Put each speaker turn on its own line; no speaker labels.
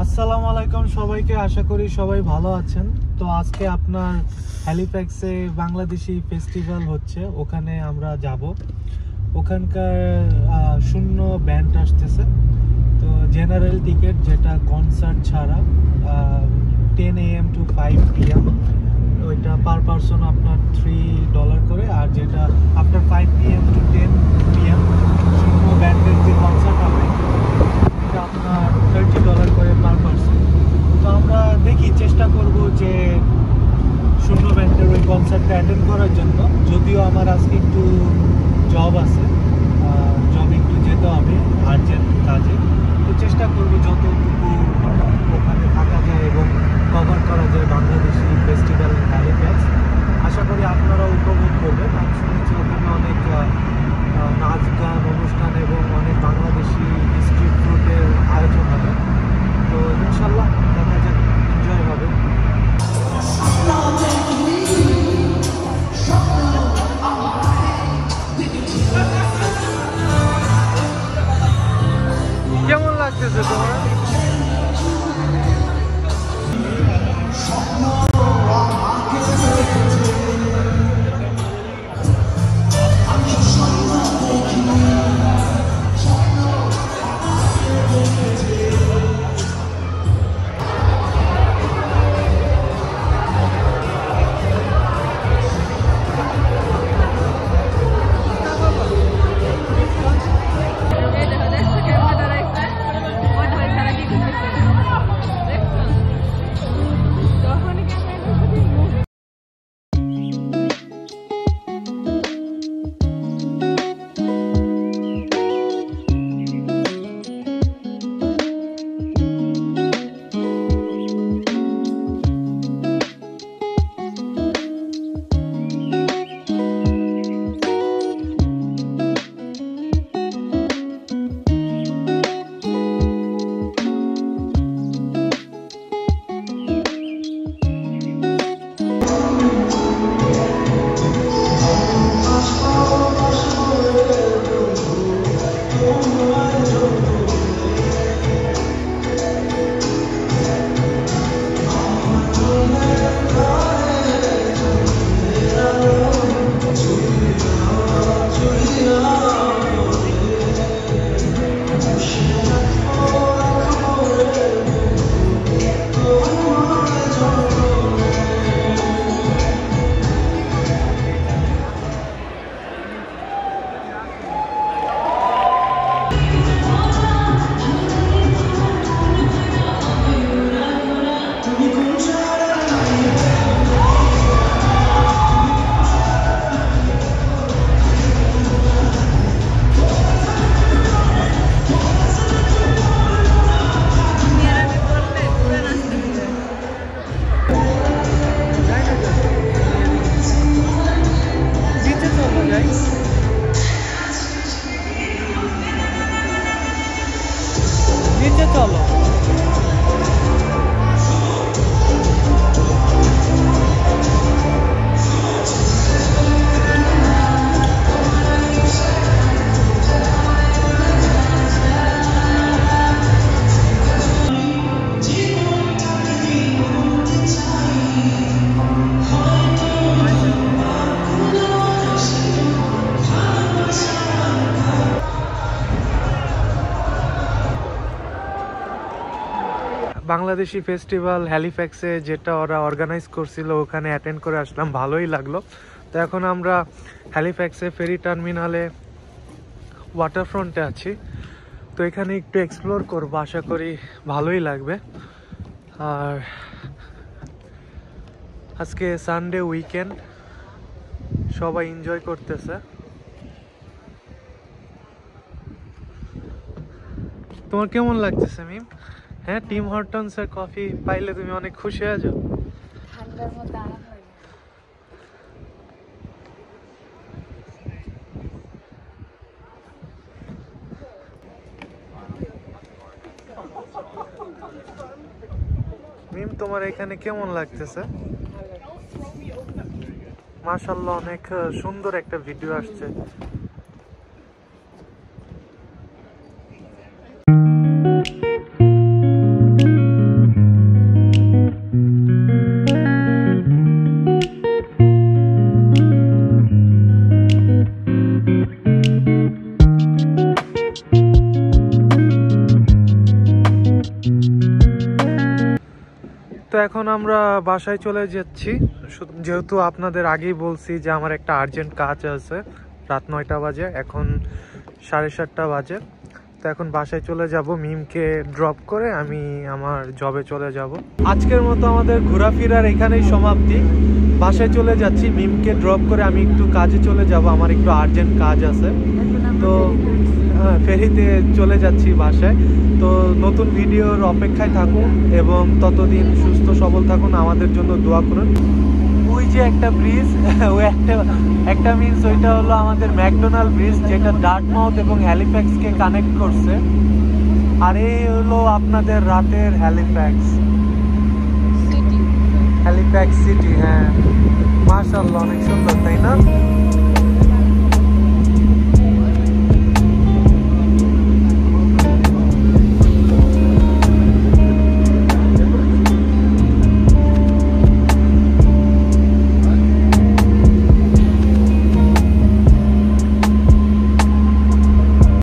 আসসালামু আলাইকুম সবাইকে, আশা করি সবাই ভালো আছেন। তো আজকে আপনার হ্যালিফ্যাক্সে বাংলাদেশি ফেস্টিভ্যাল হচ্ছে, ওখানে আমরা যাব। ওখানকার শূন্য ব্যান্ড আসতেছে। তো জেনারেল টিকিট, যেটা কনসার্ট ছাড়া, 10 AM to 5 PM, ওইটা পার পারসন আপনার $3 করে। আর যেটা আফটার 5 PM to 10 PM শূন্য ব্যান্ডের যে কনসার্ট হবে, এটা আপনার $30 করে পার পারসন। তো আমরা দেখি, চেষ্টা করব যে শূন্য ব্যান্ডের ওই কনসার্টটা অ্যাটেন্ড করার জন্য। যদিও আমার আজকে একটু জব আছে, জবে একটু যেতে হবে আর্জেন্ট কাজে। তো চেষ্টা করব যতটুকু ওখানে থাকা যায় এবং কভার করা যায় বাংলাদেশি ফেস্টিভ্যাল হ্যালিফ্যাক্স। আশা করি আপনারা উপভোগ করবেন। আমি শুনেছি ওখানে অনেক নাচ গান অনুষ্ঠান এবং অনেক বাংলাদেশি স্ট্রিট ফুডের আয়োজন হবে। তো ইনশাল্লাহ দেখা যাক, এনজয় হবে। কেমন লাগতেছে তোমার? নিচে চলো। বাংলাদেশি ফেস্টিভ্যাল হ্যালিফ্যাক্সে যেটা ওরা অর্গানাইজ করছিল, ওখানে অ্যাটেন্ড করে আসলাম, ভালোই লাগলো। তো এখন আমরা হ্যালিফ্যাক্সে ফেরি টার্মিনালে ওয়াটারফ্রন্টে আছি। তো এখানে একটু এক্সপ্লোর করবো, আশা করি ভালোই লাগবে। আর আজকে সানডে উইকেন্ড, সবাই এনজয় করতেছে। তোমার কেমন লাগতেছে মিম? হ্যাঁ, টিম হরটনসের কফি পাইলে তুমি অনেক খুশি হয়ে যাও।
ঠান্ডার মধ্যে আরাম হয়।
মিম, তোমার এখানে কেমন লাগতেছে? মাশাআল্লাহ, অনেক সুন্দর একটা ভিডিও আসছে। তো এখন আমরা বাসায় চলে যাচ্ছি, যেহেতু আপনাদের আগেই বলছি যে আমার একটা আর্জেন্ট কাজ আছে। রাত 9টা বাজে, এখন 7:30 বাজে। তো এখন বাসায় চলে যাব, মিমকে ড্রপ করে আমি আমার জবে চলে যাব। আজকের মতো আমাদের ঘোরাফেরার এখানেই সমাপ্তি। বাসায় চলে যাচ্ছি, মিমকে ড্রপ করে আমি একটু কাজে চলে যাব, আমার একটু আর্জেন্ট কাজ আছে। তো ফেরিতে চলে যাচ্ছি বাসায়। তো নতুন ভিডিওর অপেক্ষায় থাকুন এবং ততদিন সুস্থ সবল থাকুন, আমাদের জন্য দোয়া করুন। ওই যে একটা ব্রিজ, ওই একটা মিনস ওইটা হলো আমাদের ম্যাকডোনাল্ড ব্রিজ, যেটা ডার্টমাউথ এবং হ্যালিফ্যাক্সকে কানেক্ট করছে। আর এই হলো আপনাদের রাতের হ্যালিফ্যাক্স সিটি। হ্যাঁ মাশাআল্লাহ, অনেক সুন্দর তাই না?